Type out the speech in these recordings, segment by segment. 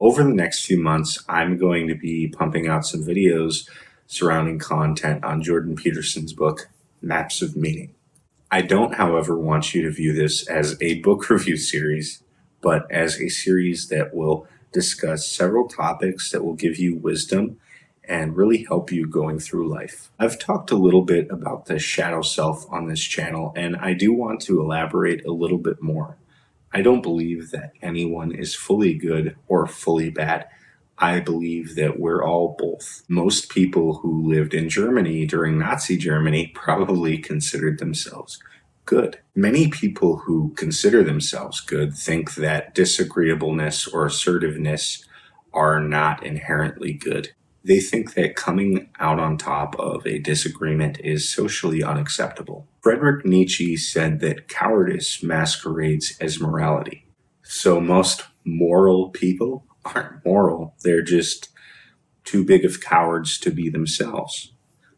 Over the next few months, I'm going to be pumping out some videos surrounding content on Jordan Peterson's book, Maps of Meaning. I don't, however, want you to view this as a book review series, but as a series that will discuss several topics that will give you wisdom and really help you going through life. I've talked a little bit about the shadow self on this channel, and I do want to elaborate a little bit more. I don't believe that anyone is fully good or fully bad. I believe that we're all both. Most people who lived in Germany during Nazi Germany probably considered themselves good. Many people who consider themselves good think that disagreeableness or assertiveness are not inherently good. They think that coming out on top of a disagreement is socially unacceptable. Friedrich Nietzsche said that cowardice masquerades as morality. So most moral people aren't moral. They're just too big of cowards to be themselves.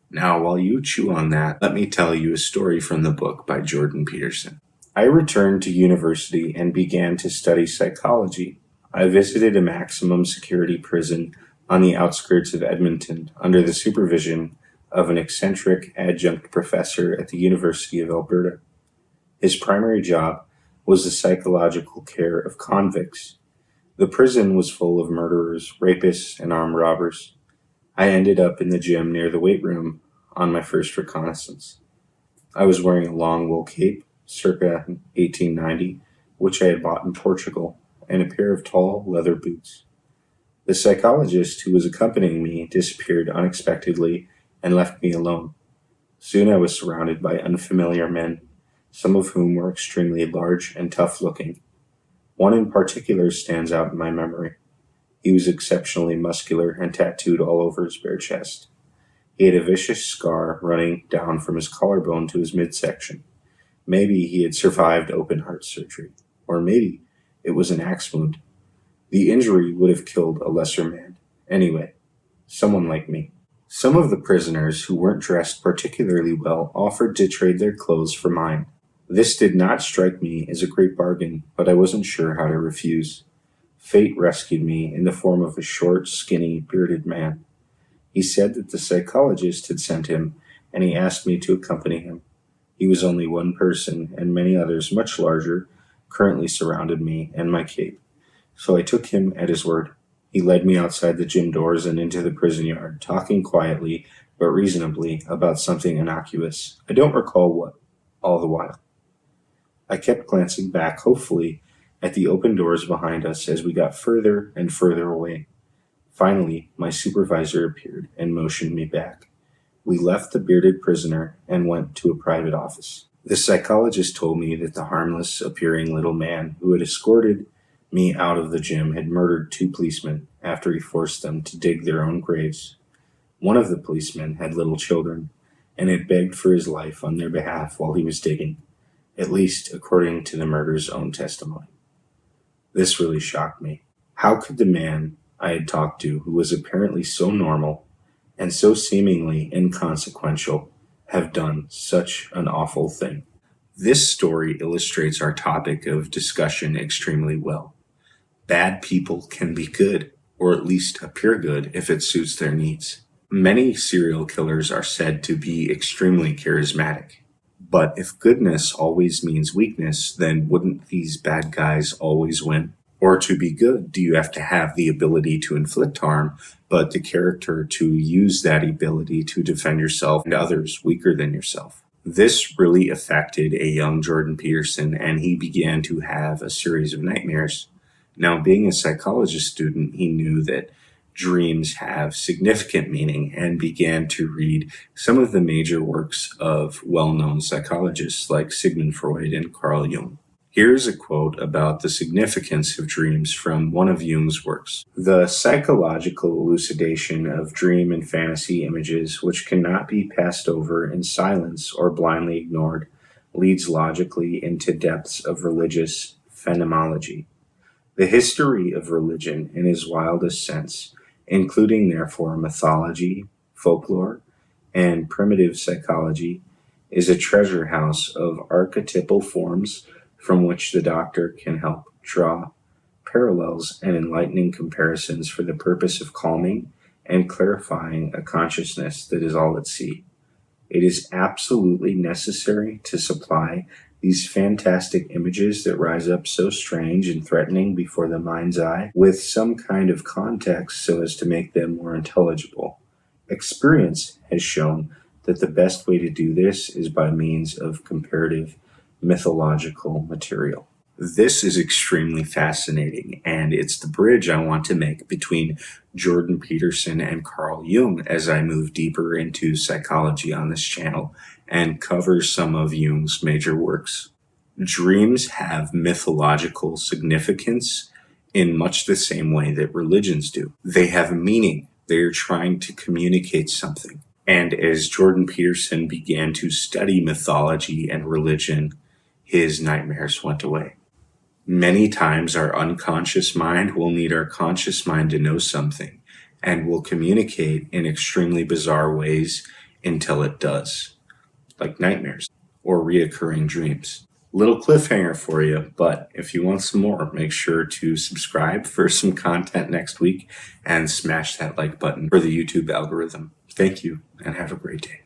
Now, while you chew on that, let me tell you a story from the book by Jordan Peterson. I returned to university and began to study psychology. I visited a maximum security prison on the outskirts of Edmonton under the supervision of an eccentric adjunct professor at the University of Alberta. His primary job was the psychological care of convicts. The prison was full of murderers, rapists, and armed robbers. I ended up in the gym near the weight room on my first reconnaissance. I was wearing a long wool cape, circa 1890, which I had bought in Portugal, and a pair of tall leather boots. The psychologist who was accompanying me disappeared unexpectedly and left me alone. Soon I was surrounded by unfamiliar men, some of whom were extremely large and tough-looking. One in particular stands out in my memory. He was exceptionally muscular and tattooed all over his bare chest. He had a vicious scar running down from his collarbone to his midsection. Maybe he had survived open heart surgery, or maybe it was an axe wound. The injury would have killed a lesser man. Anyway, someone like me. Some of the prisoners who weren't dressed particularly well offered to trade their clothes for mine. This did not strike me as a great bargain, but I wasn't sure how to refuse. Fate rescued me in the form of a short, skinny, bearded man. He said that the psychologist had sent him, and he asked me to accompany him. He was only one person, and many others much larger currently surrounded me and my cape. So I took him at his word. He led me outside the gym doors and into the prison yard, talking quietly but reasonably about something innocuous. I don't recall what, all the while. I kept glancing back, hopefully, at the open doors behind us as we got further and further away. Finally, my supervisor appeared and motioned me back. We left the bearded prisoner and went to a private office. The psychologist told me that the harmless-appearing little man who had escorted me out of the gym had murdered 2 policemen after he forced them to dig their own graves. One of the policemen had little children and had begged for his life on their behalf while he was digging, at least according to the murderer's own testimony. This really shocked me. How could the man I had talked to, who was apparently so normal and so seemingly inconsequential, have done such an awful thing? This story illustrates our topic of discussion extremely well. Bad people can be good, or at least appear good if it suits their needs. Many serial killers are said to be extremely charismatic. But if goodness always means weakness, then wouldn't these bad guys always win? Or to be good, do you have to have the ability to inflict harm, but the character to use that ability to defend yourself and others weaker than yourself? This really affected a young Jordan Peterson, and he began to have a series of nightmares. Now, being a psychologist student, he knew that dreams have significant meaning and began to read some of the major works of well-known psychologists like Sigmund Freud and Carl Jung. Here's a quote about the significance of dreams from one of Jung's works. The psychological elucidation of dream and fantasy images, which cannot be passed over in silence or blindly ignored, leads logically into depths of religious phenomenology. The history of religion in its wildest sense, including therefore mythology, folklore, and primitive psychology, is a treasure house of archetypal forms from which the doctor can help draw parallels and enlightening comparisons for the purpose of calming and clarifying a consciousness that is all at sea. It is absolutely necessary to supply these fantastic images that rise up so strange and threatening before the mind's eye with some kind of context so as to make them more intelligible. Experience has shown that the best way to do this is by means of comparative mythological material. This is extremely fascinating, and it's the bridge I want to make between Jordan Peterson and Carl Jung as I move deeper into psychology on this channel and cover some of Jung's major works. Dreams have mythological significance in much the same way that religions do. They have meaning. They are trying to communicate something. And as Jordan Peterson began to study mythology and religion, his nightmares went away. Many times our unconscious mind will need our conscious mind to know something and will communicate in extremely bizarre ways until it does, like nightmares or reoccurring dreams. Little cliffhanger for you, but if you want some more, make sure to subscribe for some content next week and smash that like button for the YouTube algorithm. Thank you and have a great day.